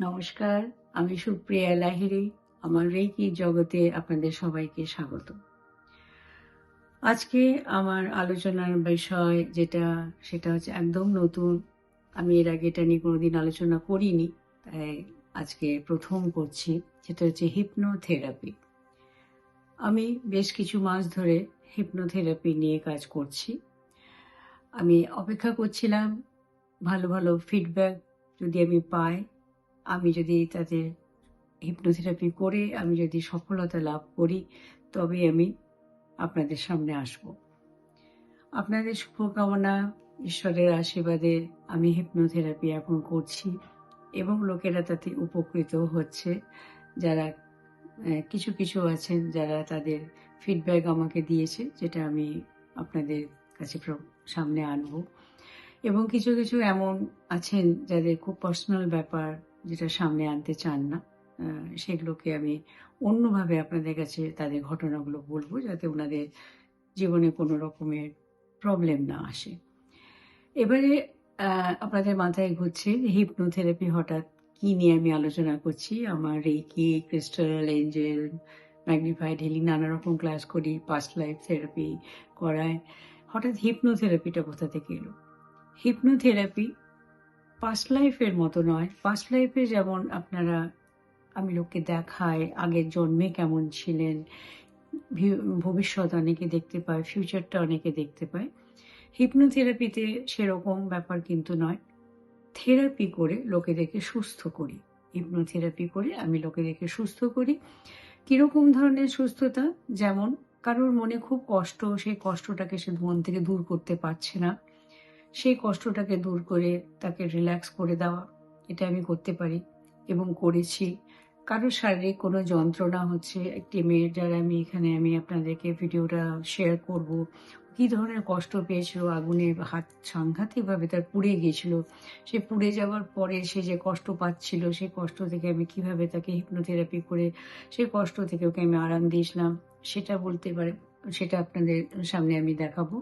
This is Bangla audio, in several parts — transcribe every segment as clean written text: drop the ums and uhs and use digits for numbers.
নমস্কার, আমি সুপ্রিয়া লাহিড়ী। আমার রেকি জগতে আপনাদের সবাইকে স্বাগত। আজকে আমার আলোচনার বিষয় সেটা হচ্ছে একদম নতুন। আমি এর আগে এটা নিয়ে কোনোদিন আলোচনা করিনি, তাই আজকে প্রথম করছি। সেটা হচ্ছে হিপনোথেরাপি। আমি বেশ কিছু মাস ধরে হিপনোথেরাপি নিয়ে কাজ করছি। আমি অপেক্ষা করছিলাম ভালো ভালো ফিডব্যাক যদি আমি পাই, আমি যদি তাতে হিপনোথেরাপি করে আমি যদি সফলতা লাভ করি, তবে আমি আপনাদের সামনে আসব। আপনাদের শুভকামনা, ঈশ্বরের আশীর্বাদে আমি হিপনোথেরাপি এখন করছি এবং লোকেরা তাতে উপকৃত হচ্ছে। যারা কিছু কিছু আছেন যারা তাদের ফিডব্যাক আমাকে দিয়েছে, যেটা আমি আপনাদের কাছে সামনে আনবো। এবং কিছু কিছু এমন আছেন যাদের খুব পার্সোনাল ব্যাপার, যেটা সামনে আনতে চান না। সেগুলোকে আমি অন্যভাবে আপনাদের কাছে তাদের ঘটনাগুলো বলবো, যাতে ওনাদের জীবনে কোনো রকমের প্রবলেম না আসে। এবারে আপনাদের মাথায় ঘুরছে হিপনোথেরাপি হঠাৎ কি নিয়ে আমি আলোচনা করছি। আমার reiki, crystal, angel, magnified healing নানা রকম ক্লাস করি, পাস্ট লাইফ থেরাপি করায়। হঠাৎ হিপনোথেরাপিটা কোথা থেকে এলো? হিপনোথেরাপি পাস্ট লাইফের মতো নয়। পাস্ট লাইফে যেমন আমি লোককে দেখাই আগের জন্মে কেমন ছিলেন, ভবিষ্যৎ অনেকে দেখতে পায়, ফিউচারটা অনেকে দেখতে পায়। হিপনোথেরাপিতে সেরকম ব্যাপার কিন্তু নয়। থেরাপি করে লোকেদেরকে সুস্থ করি। হিপনোথেরাপি করে আমি লোকেদেরকে সুস্থ করি। কিরকম ধরনের সুস্থতা? যেমন কারোর মনে খুব কষ্ট, সেই কষ্টটাকে সে মন থেকে দূর করতে পারছে না, সেই কষ্টটাকে দূর করে তাকে রিল্যাক্স করে দেওয়া, এটা আমি করতে পারি এবং করেছি। কারো শারীরিক কোনো যন্ত্রণা হচ্ছে, একটি মেয়ের যারা আমি আপনাদেরকে ভিডিওটা শেয়ার করব, কী ধরনের কষ্ট পেয়েছিল, আগুনে হাত সাংঘাতিকভাবে তার পুড়ে গিয়েছিল। সে পুড়ে যাওয়ার পরে সে যে কষ্ট পাচ্ছিল, সেই কষ্ট থেকে আমি কিভাবে তাকে হিপনোথেরাপি করে সেই কষ্ট থেকে ওকে আমি আরাম দিয়েছিলাম, সেটা বলতে পারে, সেটা আপনাদের সামনে আমি দেখাবো।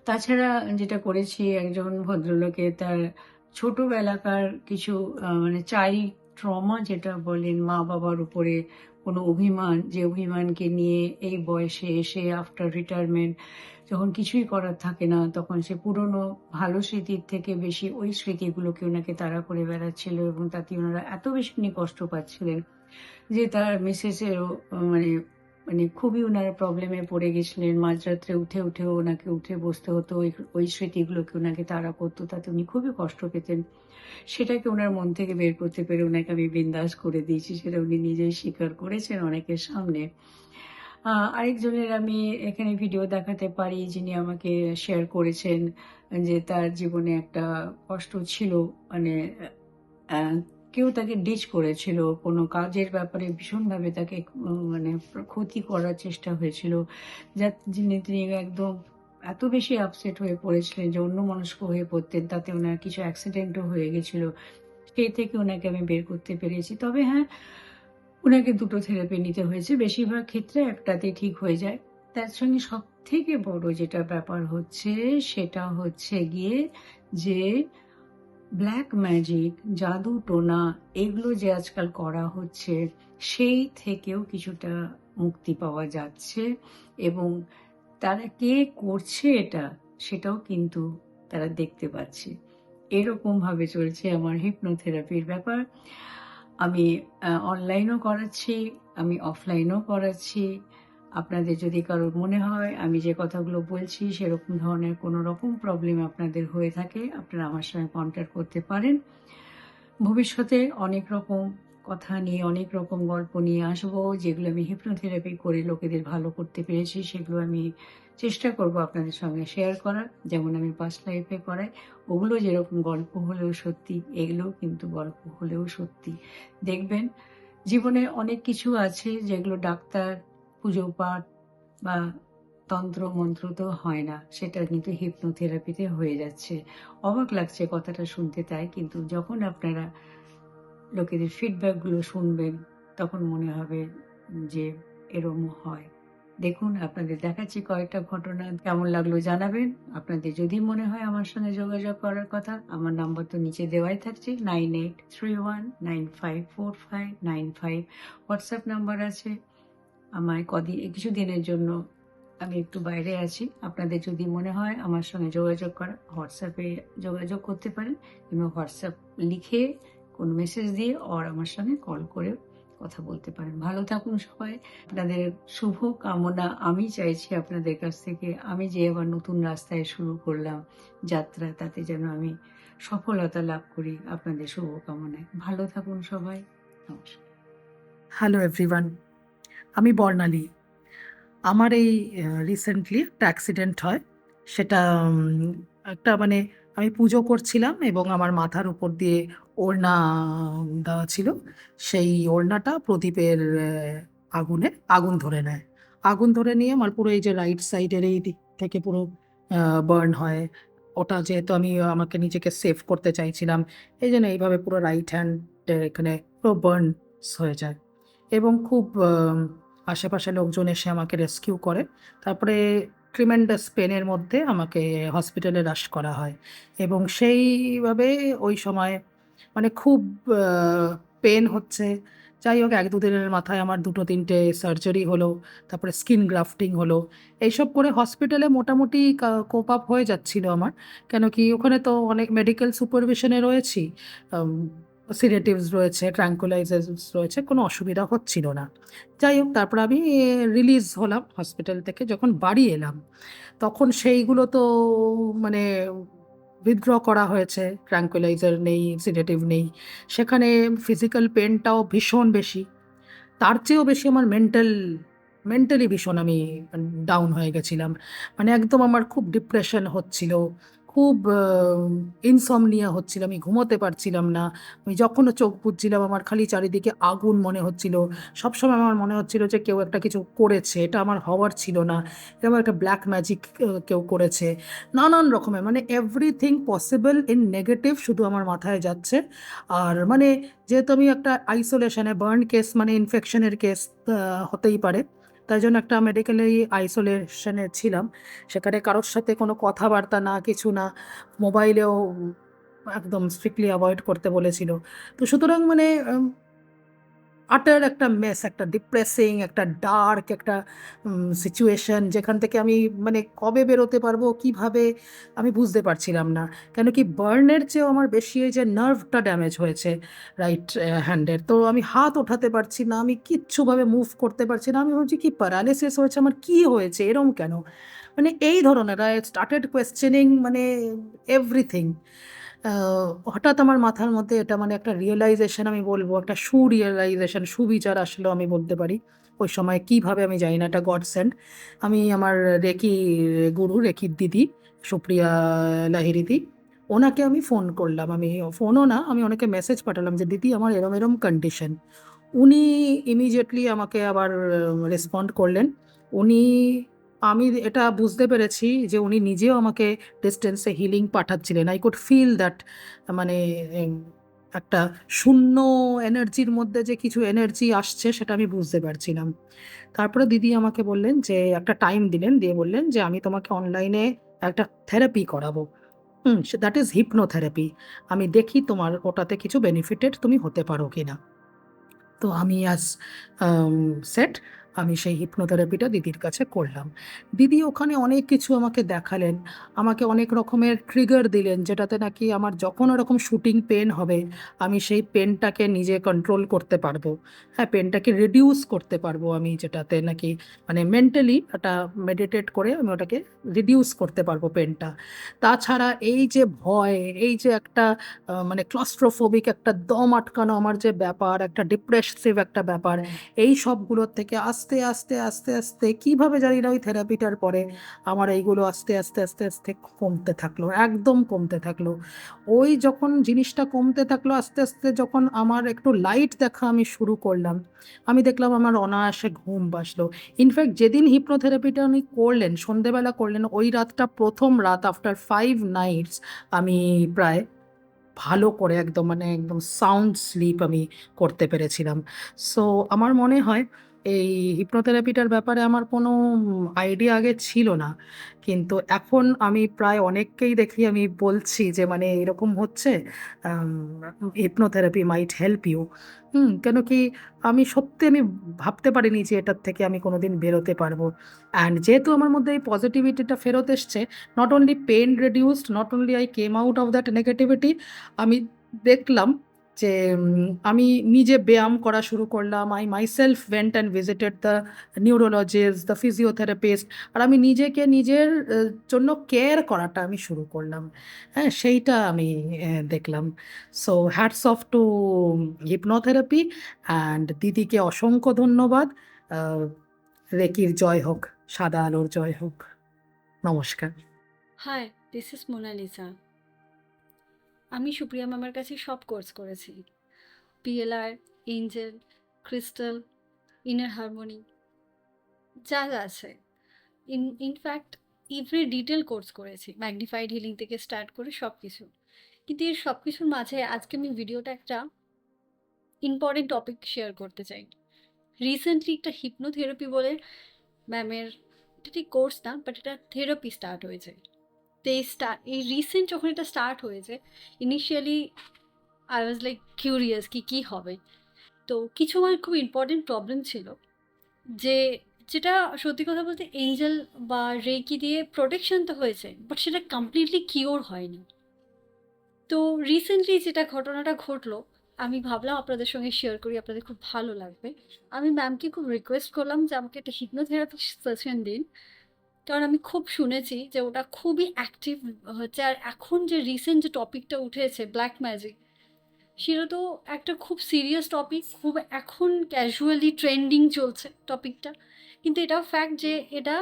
তাছাড়া যেটা করেছি, একজন ভদ্রলোকে তার ছোটবেলাকার কিছু চাইল্ড ট্রমা যেটা বলেন, মা বাবার উপরে কোনো অভিমান, যে অভিমানকে নিয়ে এই বয়সে এসে আফটার রিটায়ারমেন্ট যখন কিছুই করার থাকে না, তখন সে পুরনো ভালো স্মৃতির থেকে বেশি ওই স্মৃতিগুলোকে ওনাকে তাড়া করে বেড়াচ্ছিল এবং তাতে ওনারা এত বেশি উনি কষ্ট পাচ্ছিলেন যে তার মিসেসেরও মানে মানে খুবই ওনারা প্রবলেমে পড়ে গেছিলেন। মাঝরাত্রে উঠেও ওনাকে উঠে বসতে হতো, ওই স্মৃতিগুলোকে ওনাকে তাড়া করতো, তাতে উনি খুবই কষ্ট পেতেন। সেটাকে ওনার মন থেকে বের করতে পেরে ওনাকে আমি বিন্দাস করে দিয়েছি, সেটা উনি নিজেই স্বীকার করেছেন অনেকের সামনে। আরেকজনের আমি এখানে ভিডিও দেখাতে পারি, যিনি আমাকে শেয়ার করেছেন যে তার জীবনে একটা কষ্ট ছিল, মানে কেউ তাকে ডিচ করেছিল, কোনো কাজের ব্যাপারে ভীষণভাবে তাকে ক্ষতি করার চেষ্টা হয়েছিল, যার তিনি একদম এত বেশি আপসেট হয়ে পড়েছিলেন যে অন্যমনস্ক হয়ে পড়তেন, তাতে ওনার কিছু অ্যাক্সিডেন্টও হয়ে গেছিল। সেই থেকে ওনাকে আমি বের করতে পেরেছি। তবে হ্যাঁ, ওনাকে দুটো থেরাপি নিতে হয়েছে, বেশিরভাগ ক্ষেত্রে একটাতেই ঠিক হয়ে যায়। তার সঙ্গে সব থেকে বড় যেটা ব্যাপার হচ্ছে, সেটা হচ্ছে গিয়ে যে ব্ল্যাক ম্যাজিক, জাদু টোনা, এগুলো যে আজকাল করা হচ্ছে, সেই থেকেও কিছুটা মুক্তি পাওয়া যাচ্ছে এবং তারা কে করছে এটা, সেটাও কিন্তু তারা দেখতে পাচ্ছে। এরকমভাবে চলছে আমার হিপনোথেরাপির ব্যাপার। আমি অনলাইনও করাচ্ছি, আমি অফলাইনও করাচ্ছি। আপনাদের যদি কারোর মনে হয় আমি যে কথাগুলো বলছি সেরকম ধরনের কোনো রকম প্রবলেম আপনাদের হয়ে থাকে, আপনারা আমার সঙ্গে কন্ট্যাক্ট করতে পারেন। ভবিষ্যতে অনেক রকম কথা নিয়ে, অনেক রকম গল্প নিয়ে আসবো, যেগুলো আমি হিপনোথেরাপি করে লোকেদের ভালো করতে পেরেছি, সেগুলো আমি চেষ্টা করব আপনাদের সঙ্গে শেয়ার করার। যেমন আমি পাস্ট লাইফে করাই, ওগুলো যেরকম গল্প হলেও সত্যি, এগুলোও কিন্তু গল্প হলেও সত্যি। দেখবেন জীবনে অনেক কিছু আছে যেগুলো ডাক্তার, পুজো পাঠ বা তন্ত্র মন্ত্র তো হয় না, সেটা কিন্তু হিপনোথেরাপিতে হয়ে যাচ্ছে। অবাক লাগছে কথাটা শুনতে, তাই কিন্তু যখন আপনারা লোকেদের ফিডব্যাকগুলো শুনবেন, তখন মনে হবে যে এরম হয়। দেখুন, আপনাদের দেখাচ্ছি কয়েকটা ঘটনা। কেমন লাগলো জানাবেন। আপনাদের যদি মনে হয় আমার সঙ্গে যোগাযোগ করার কথা, আমার নাম্বার তো নিচে দেওয়াই থাকছে, 9831954595। হোয়াটসঅ্যাপ নাম্বার আছে। আমায় কিছুদিনের জন্য আমি একটু বাইরে আছি। আপনাদের যদি মনে হয় আমার সঙ্গে যোগাযোগ করা, হোয়াটসঅ্যাপে যোগাযোগ করতে পারেন, কিংবা হোয়াটসঅ্যাপ লিখে কোনো মেসেজ দিয়ে আমার সঙ্গে কল করে কথা বলতে পারেন। ভালো থাকুন সবাই। আপনাদের শুভ কামনা আমি চাইছি আপনাদের কাছ থেকে। আমি যে আবার নতুন রাস্তায় শুরু করলাম যাত্রা, তাতে যেন আমি সফলতা লাভ করি আপনাদের শুভকামনায়। ভালো থাকুন সবাই। নমস্কার। হ্যালো এভরিওয়ান, আমি বর্ণালী। আমার এই রিসেন্টলি একটা অ্যাক্সিডেন্ট হয়। সেটা একটা মানে আমি পুজো করছিলাম এবং আমার মাথার উপর দিয়ে ওড়না দেওয়া ছিল। সেই ওড়নাটা প্রদীপের আগুনে আগুন ধরে নেয়। আগুন ধরে নিয়ে আমার পুরো এই যে রাইট সাইডের এই দিক থেকে পুরো বার্ন হয়। ওটা যেহেতু আমি আমাকে নিজেকে সেভ করতে চাইছিলাম, এই জন্য এইভাবে পুরো রাইট হ্যান্ডের এখানে পুরো বার্নস হয়ে যায় এবং খুব আশেপাশে লোকজন এসে আমাকে রেস্কিউ করে। তারপরে ট্রিমেন্ডাস পেনের মধ্যে আমাকে হসপিটালে রাশ করা হয় এবং সেইভাবে ওই সময় মানে খুব পেন হচ্ছে। যাই হোক, 1-2 দিনের মাথায় আমার 2-3টে সার্জারি হলো, তারপরে স্কিন গ্রাফটিং হলো। এইসব করে হসপিটালে মোটামুটি কোপ আপ হয়ে যাচ্ছিল আমার। কেন কি ওখানে তো অনেক মেডিকেল সুপারভিশনে রয়েছি, সিডেটিভস রয়েছে, ট্র্যাঙ্কুলাইজার্স রয়েছে, কোনো অসুবিধা হচ্ছিল না। যাই হোক, তারপর আমি রিলিজ হলাম হসপিটাল থেকে। যখন বাড়ি এলাম তখন সেইগুলো তো মানে উইথড্র করা হয়েছে, ট্র্যাঙ্কুলাইজার নেই, সিডেটিভ নেই। সেখানে ফিজিক্যাল পেনটাও ভীষণ বেশি। তার চেয়েও বেশি আমার মেন্টালি ভীষণ আমি ডাউন হয়ে গেছিলাম। মানে একদম আমার খুব ডিপ্রেশন হচ্ছিল, খুব ইনসমনিয়া হচ্ছিল, আমি ঘুমোতে পারছিলাম না। আমি যখনও চোখ বুজছিলাম আমার খালি চারিদিকে আগুন মনে হচ্ছিল। সবসময় আমার মনে হচ্ছিল যে কেউ একটা কিছু করেছে, এটা আমার হওয়ার ছিল না, এরকম একটা ব্ল্যাক ম্যাজিক কেউ করেছে। নানান রকমের মানে এভরিথিং পসিবল ইন নেগেটিভ শুধু আমার মাথায় যাচ্ছে। আর মানে যেহেতু আমি একটা আইসোলেশনে বার্ন কেস মানে ইনফেকশনের কেস হতেই পারে, তাই জন্য একটা মেডিকেলি আইসোলেশনে ছিলাম। সেখানে কারোর সাথে কোনো কথাবার্তা না, কিছু না। মোবাইলেও একদম স্ট্রিক্টলি অ্যাভয়েড করতে বলেছিল। তো সুতরাং মানে আটার একটা মেস, একটা ডিপ্রেসিং, একটা ডার্ক একটা সিচুয়েশন, যেখান থেকে আমি মানে কবে বেরোতে পারবো কিভাবে আমি বুঝতে পারছিলাম না। কেন কি বার্নের চেয়েও আমার বেশি এই যে নার্ভটা ড্যামেজ হয়েছে রাইট হ্যান্ডের। তো আমি হাত ওঠাতে পারছি না, আমি কিচ্ছুভাবে মুভ করতে পারছি না। আমি ভাবছি কি প্যারালিসিস হয়েছে আমার, কি হয়েছে এরম কেন, মানে এই ধরনের আই স্টার্টেড কোয়েশ্চেনিং মানে এভরিথিং। হঠাৎ আমার মাথার মধ্যে এটা মানে একটা রিয়েলাইজেশন, আমি বলবো একটা রিয়েলাইজেশন, সুবিচার আসলো আমি বলতে পারি। ওই সময় কিভাবে আমি জানি না, এটা গড সেন্ড। আমি আমার রেকির দিদি সুপ্রিয়া লাহিড়ী, ওনাকে আমি ফোন করলাম। আমি ফোনও না, আমি ওনাকে মেসেজ পাঠালাম যে দিদি আমার এরম এরম কন্ডিশন। উনি ইমিডিয়েটলি আমাকে আবার রেসপন্ড করলেন। উনি আমি এটা বুঝতে পেরেছি যে উনি নিজেও আমাকে ডিস্টেন্সে হিলিং পাঠাচ্ছিলেন। আই কুড ফিল দ্যাট, মানে উম, একটা শূন্য এনার্জির মধ্যে যে কিছু এনার্জি আসছে সেটা আমি বুঝতে পারছিলাম। তারপরে দিদি আমাকে বললেন যে একটা টাইম দিলেন, দিয়ে বললেন যে আমি তোমাকে অনলাইনে একটা থেরাপি করাবো। That is hypnotherapy. আমি দেখি তোমার ওটাতে কিছু বেনিফিটেড তুমি হতে পারো কিনা। তো আমি সেট আমি সেই হিপনোথেরাপিটা দিদির কাছে করলাম। দিদি ওখানে অনেক কিছু আমাকে দেখালেন, আমাকে অনেক রকমের ট্রিগার দিলেন, যেটাতে নাকি আমার যখন ওরকম শুটিং পেন হবে আমি সেই পেনটাকে নিজে কন্ট্রোল করতে পারবো। হ্যাঁ, পেনটাকে রিডিউস করতে পারবো আমি, যেটাতে নাকি মানে মেন্টালি একটা মেডিটেট করে আমি ওটাকে রিডিউস করতে পারবো পেনটা। তাছাড়া এই যে ভয়, এই যে একটা মানে ক্লস্ট্রোফোবিক একটা দম আটকানো আমার যে ব্যাপার, একটা ডিপ্রেসিভ একটা ব্যাপার, এই সবগুলোর থেকে আস্তে আস্তে আস্তে আস্তে কিভাবে জানি না ওই থেরাপিটার পরে আমার এইগুলো আস্তে আস্তে আস্তে আস্তে কমতে থাকলো, একদম কমতে থাকলো। ওই যখন জিনিসটা কমতে থাকলো আস্তে আস্তে, যখন আমার একটু লাইট দেখা আমি শুরু করলাম, আমি দেখলাম আমার অনায়াসে ঘুম আসলো। ইনফ্যাক্ট যেদিন হিপনোথেরাপিটা উনি করলেন, সন্ধেবেলা করলেন, ওই রাতটা প্রথম রাত আফটার 5 নাইটস আমি প্রায় ভালো করে একদম মানে একদম সাউন্ড স্লিপ আমি করতে পেরেছিলাম। সো আমার মনে হয় এই হিপনোথেরাপিটার ব্যাপারে আমার কোনো আইডিয়া আগে ছিল না, কিন্তু এখন আমি প্রায় অনেককেই দেখি আমি বলছি যে মানে এরকম হচ্ছে, হিপনোথেরাপি মাইট হেল্প ইউ। কেন কি আমি ভাবতে পারিনি যে এটার থেকে আমি কোনোদিন বেরোতে পারবো। অ্যান্ড যেহেতু আমার মধ্যে এই পজিটিভিটিটা ফেরত এসছে, not only pain reduced, not only I came out of that negativity, আমি দেখলাম যে আমি নিজে ব্যায়াম করা শুরু করলাম। I myself went and visited the neurologist, the physiotherapist, আর আমি নিজেকে নিজের জন্য কেয়ার করাটা আমি শুরু করলাম। হ্যাঁ, সেইটা আমি দেখলাম। So hats off to hypnotherapy, and দিদিকে অসংখ্য ধন্যবাদ। আহ, রেকির জয় হোক, সাদা আলোর জয় হোক। নমস্কার। Hi, this is Monalisa. আমি সুপ্রিয়া ম্যামের কাছে সব কোর্স করেছি, PLR, angel, crystal, inner harmony, যা যা আছে। ইনফ্যাক্ট এভরি ডিটেল কোর্স করেছি, ম্যাগনিফাইড হিলিং থেকে স্টার্ট করে সব কিছু। কিন্তু এর সব কিছুর মাঝে আজকে আমি ভিডিওটা একটা ইম্পর্টেন্ট টপিক শেয়ার করতে চাই। রিসেন্টলি একটা হিপনোথেরাপি বলে ম্যামের, এটা ঠিক কোর্স না, বাট এটা থেরাপি স্টার্ট হয়েছে। তো এই রিসেন্ট যখন এটা স্টার্ট হয়েছে, initially I was like curious কি হবে। তো কিছু আমার খুব ইম্পর্টেন্ট প্রবলেম ছিল, যে যেটা সত্যি কথা বলতে এঞ্জেল বা রেকি দিয়ে প্রোটেকশন তো হয়েছে, বাট সেটা কমপ্লিটলি কিওর হয়নি। তো রিসেন্টলি যেটা ঘটনাটা ঘটলো, আমি ভাবলাম আপনাদের সঙ্গে শেয়ার করি, আপনাদের খুব ভালো লাগবে। আমি ম্যামকে খুব রিকোয়েস্ট করলাম যে আমাকে একটা হিপনোথেরাপি সেশন দিন, কারণ আমি খুব শুনেছি যে ওটা খুবই অ্যাক্টিভ হচ্ছে। আর এখন যে রিসেন্ট যে টপিকটা উঠেছে ব্ল্যাক ম্যাজিক, সেটা তো একটা খুব সিরিয়াস টপিক, খুব এখন ক্যাজুয়ালি ট্রেন্ডিং চলছে টপিকটা। কিন্তু এটাও ফ্যাক্ট যে এটা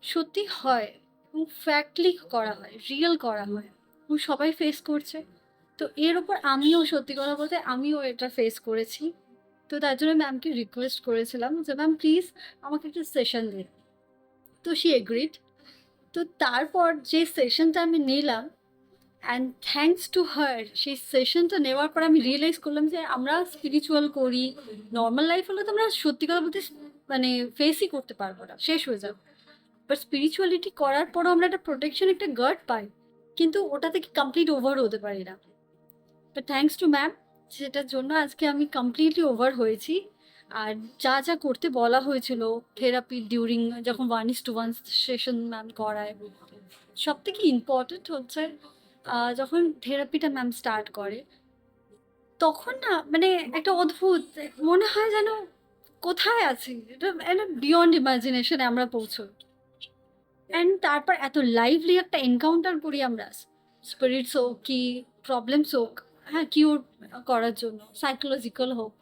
সত্যি হয় এবং ফ্যাক্টলি করা হয়, রিয়েল করা হয় এবং সবাই ফেস করছে। তো এর ওপর আমিও সত্যি কথা বলতে আমিও এটা ফেস করেছি। তো তার জন্য ম্যামকে রিকোয়েস্ট করেছিলাম যে ম্যাম প্লিজ আমাকে একটা সেশন দিন। তো শি এগ্রিড। তো তারপর যে সেশনটা আমি নিলাম, অ্যান্ড থ্যাঙ্কস টু হার, সেই সেশনটা নেওয়ার পর আমি রিয়েলাইজ করলাম যে আমরা স্পিরিচুয়াল করি, নর্মাল লাইফ হলে তো আমরা সত্যি কথা বলতে মানে ফেসই করতে পারবো না, শেষ হয়ে যাবে। বাট স্পিরিচুয়ালিটি করার পরও আমরা একটা প্রোটেকশন, একটা গার্ড পাই, কিন্তু ওটা থেকে কমপ্লিট ওভার হতে পারি না। বাট থ্যাঙ্কস টু ম্যাম, সেটার জন্য আজকে আমি কমপ্লিটলি ওভার হয়েছি। আর যা যা করতে বলা হয়েছিল থেরাপি ডিউরিং, যখন 1:1 সেশন ম্যাম করায়, সব থেকে ইম্পর্টেন্ট হচ্ছে যখন থেরাপিটা ম্যাম স্টার্ট করে, তখন না মানে একটা অদ্ভুত মনে হয় যেন কোথায় আছি, এটা একটা বিয়ন্ড ইমাজিনেশনে আমরা পৌঁছই। অ্যান্ড তারপর এত লাইভলি একটা এনকাউন্টার করি আমরা, স্পিরিটস হোক কি প্রবলেমস হোক, হ্যাঁ কিওর করার জন্য, সাইকোলজিক্যাল হোক।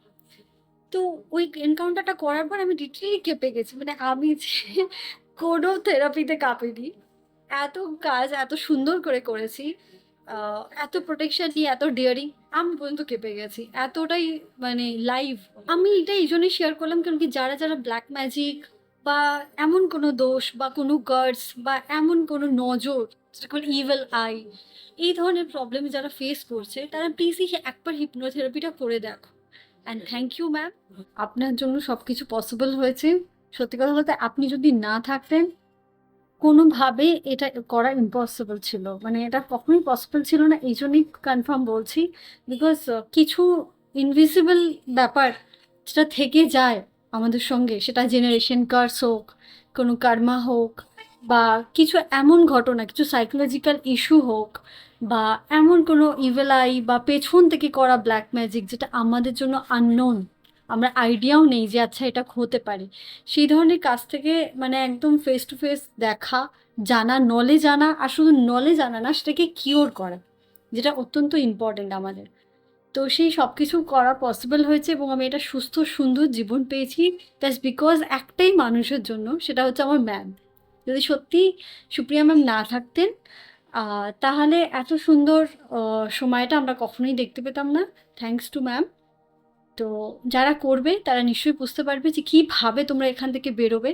তো ওই এনকাউন্টারটা করার পর আমি লিটারালি কেঁপে গেছি, মানে আমি যে কোনো থেরাপিতে কাঁপিনি, এত কাজ এত সুন্দর করে করেছি, এত প্রোটেকশন নিয়ে এত ডিয়ারিং, আমি পর্যন্ত কেঁপে গেছি, এতটাই মানে লাইভ। আমি এটা এই জন্যই শেয়ার করলাম কারণ কি যারা যারা ব্ল্যাক ম্যাজিক বা এমন কোনো দোষ বা কোনো গার্ডস বা এমন কোনো নজর, ইভেল আই, এই ধরনের প্রবলেম যারা ফেস করছে, তারা প্লিজই একবার হিপনোথেরাপিটা করে দেখো। অ্যান্ড থ্যাংক ইউ ম্যাম, আপনার জন্য সব কিছু পসিবল হয়েছে। সত্যি কথা বলতে আপনি যদি না থাকতেন, কোনোভাবে এটা করা ইম্পসিবল ছিল, মানে এটা কখনোই পসিবল ছিল না। এই জন্যই কনফার্ম বলছি, বিকজ কিছু ইনভিজিবল ব্যাপার যেটা থেকে যায় আমাদের সঙ্গে, সেটা জেনারেশন কার্স হোক, কোনো কার্মা হোক, বা কিছু এমন ঘটনা, কিছু সাইকোলজিক্যাল ইস্যু হোক, বা এমন কোনো ইভেল আই বা পেছন থেকে করা ব্ল্যাক ম্যাজিক যেটা আমাদের জন্য আননোন, আমরা আইডিয়াও নেই যে আচ্ছা এটা হতে পারে, সেই ধরনের কাজ থেকে মানে একদম ফেস টু ফেস দেখা, জানা, নলেজ আনা, আর শুধু নলেজ আনা না, সেটাকে কিওর করা, যেটা অত্যন্ত ইম্পর্টেন্ট আমাদের। তো সেই সব কিছু করা পসিবল হয়েছে এবং আমি এটা সুস্থ সুন্দর জীবন পেয়েছি, দ্যাটস বিকজ একটাই মানুষের জন্য, সেটা হচ্ছে আমার ম্যাম। যদি সত্যি সুপ্রিয়া ম্যাম না থাকতেন, তাহলে এত সুন্দর সময়টা আমরা কখনোই দেখতে পেতাম না। Thanks to ma'am. তো যারা করবে তারা নিশ্চয়ই বুঝতে পারবে যে কীভাবে তোমরা এখান থেকে বেরোবে,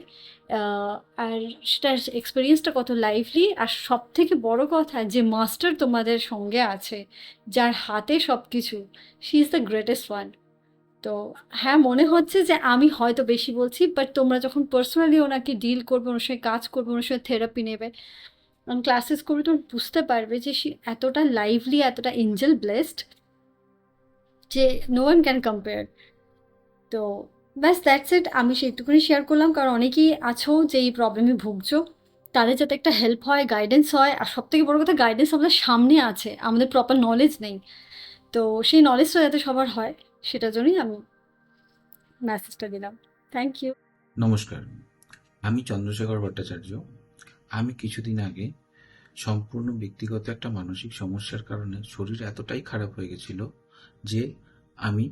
আর সেটার এক্সপিরিয়েন্সটা কত লাইভলি। আর সব থেকে বড় কথা, যে মাস্টার তোমাদের সঙ্গে আছে, যার হাতে সব কিছু, she is the greatest one. তো হ্যাঁ, মনে হচ্ছে যে আমি হয়তো বেশি বলছি, বাট তোমরা যখন পার্সোনালি ওনাকে ডিল করবে, ওনার সঙ্গে কাজ করবে, ওনার সঙ্গে থেরাপি নেবে, ক্লাসেস করবে, তো বুঝতে পারবে যে সে এতটা লাইভলি, এতটা এঞ্জেল ব্লেসড যে নো ওয়ান ক্যান কম্পেয়ার। তো ব্যাস দ্যাটস ইট, আমি সেইটুকুনি শেয়ার করলাম, কারণ অনেকেই আছো যে এই প্রবলেমে ভুগছো, তাদের যাতে একটা হেল্প হয়, গাইডেন্স হয়। আর সব থেকে বড় কথা, গাইডেন্স আমাদের সামনে আছে, আমাদের প্রপার নলেজ নেই। তো সেই নলেজটা যাতে সবার হয়, সেটার জন্যই আমি মেসেজটা দিলাম। Thank you. নমস্কার, আমি চন্দ্রশেখর ভট্টাচার্য। আমি কিছুদিন আগে সম্পূর্ণ ব্যক্তিগত একটা মানসিক সমস্যার কারণে শরীর এতটাই খারাপ হয়ে গেছিল যে আমি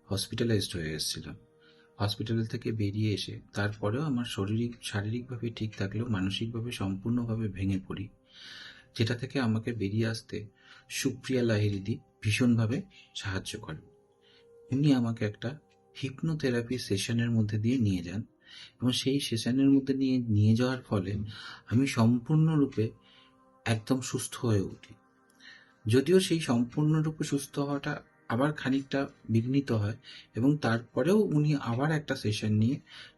হসপিটালাইজড হয়ে এসেছিলাম। হসপিটাল থেকে বেরিয়ে এসে তারপরেও আমার শারীরিকভাবে ঠিক থাকলেও মানসিকভাবে সম্পূর্ণভাবে ভেঙে পড়ি, যেটা থেকে আমাকে বেরিয়ে আসতে সুপ্রিয়া লাহিড়ী ভীষণভাবে সাহায্য করেন। উনি আমাকে একটা হিপনোথেরাপি সেশনের মধ্যে দিয়ে নিয়ে যান এবং সেই সেশনের মধ্যে নিয়ে যাওয়ার ফলে আমি সম্পূর্ণরূপে একদম সুস্থ হয়ে উঠি। যদিও সেই সম্পূর্ণরূপে সুস্থ হওয়াটা আবার খানিকটা বিঘ্নিত হয় এবং তারপরেও উনি আবার একটা সেশন নিয়ে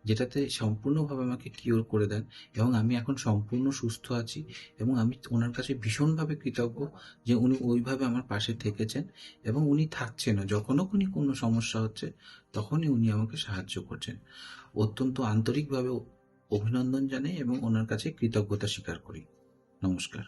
যেটাতে সম্পূর্ণভাবে আমাকে কিওর করে দেন এবং আমি এখন সম্পূর্ণ সুস্থ আছি এবং আমি ওনার কাছে ভীষণভাবে কৃতজ্ঞ যে উনি ওইভাবে আমার পাশে থেকেছেন এবং উনি থাকছেনও। যখনও কোনো সমস্যা হচ্ছে তখনই উনি আমাকে সাহায্য করছেন। অত্যন্ত আন্তরিকভাবে অভিনন্দন জানাই এবং ওনার কাছে কৃতজ্ঞতা স্বীকার করি। নমস্কার।